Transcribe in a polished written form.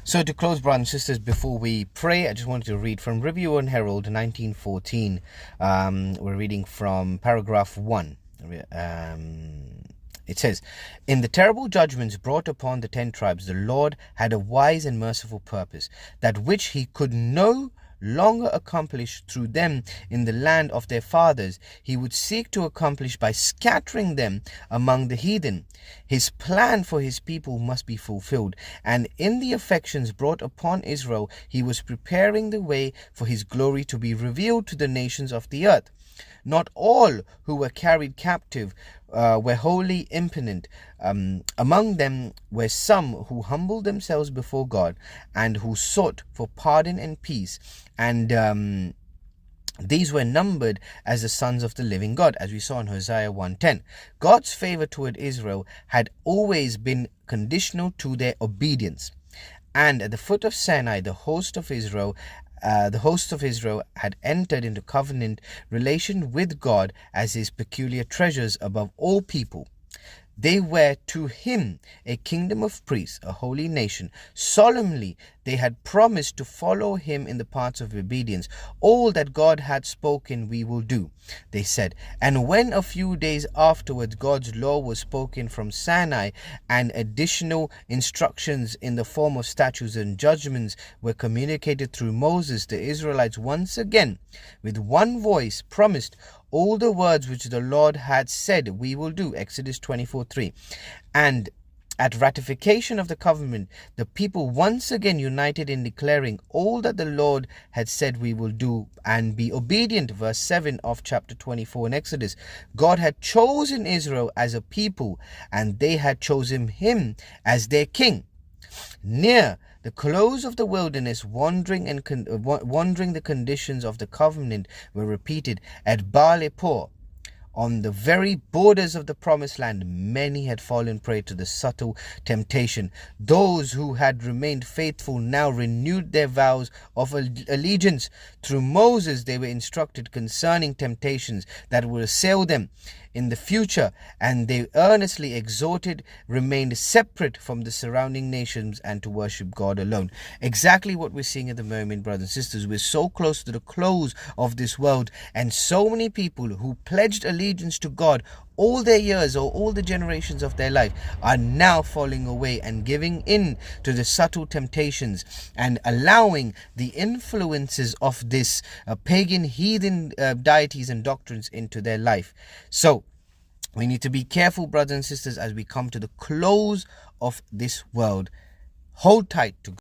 So to close, brothers and sisters, before we pray, I just wanted to read from Review and Herald 1914. We're reading from paragraph 1. It says, "In the terrible judgments brought upon the 10 tribes, the Lord had a wise and merciful purpose, that which he could no longer accomplish through them in the land of their fathers, he would seek to accomplish by scattering them among the heathen. His plan for his people must be fulfilled, and in the afflictions brought upon Israel, he was preparing the way for his glory to be revealed to the nations of the earth. Not all who were carried captive were wholly impotent. Among them were some who humbled themselves before God and who sought for pardon and peace. And these were numbered as the sons of the living God, as we saw in Hosea 1:10. God's favor toward Israel had always been conditional to their obedience. And at the foot of Sinai, the host of Israel had entered into covenant relation with God as his peculiar treasures above all people. They were to him a kingdom of priests, a holy nation. Solemnly they had promised to follow him in the paths of obedience. All that God had spoken we will do, they said. And when a few days afterwards God's law was spoken from Sinai, and additional instructions in the form of statutes and judgments were communicated through Moses, the Israelites once again, with one voice, promised all the words which the Lord had said we will do. Exodus 24:3. And at ratification of the covenant, the people once again united in declaring all that the Lord had said we will do and be obedient. Verse 7 of chapter 24 in Exodus. God had chosen Israel as a people, and they had chosen him as their king. Near the close of the wilderness, wandering the conditions of the covenant were repeated. At Baal-Peor, on the very borders of the promised land, many had fallen prey to the subtle temptation. Those who had remained faithful now renewed their vows of allegiance. Through Moses, they were instructed concerning temptations that would assail them in the future, and they earnestly exhorted, remained separate from the surrounding nations and to worship God alone. Exactly what we're seeing at the moment, brothers and sisters. We're so close to the close of this world, and so many people who pledged allegiance to God all their years or all the generations of their life are now falling away and giving in to the subtle temptations and allowing the influences of this pagan heathen deities and doctrines into their life. So we need to be careful, brothers and sisters, as we come to the close of this world. Hold tight to God.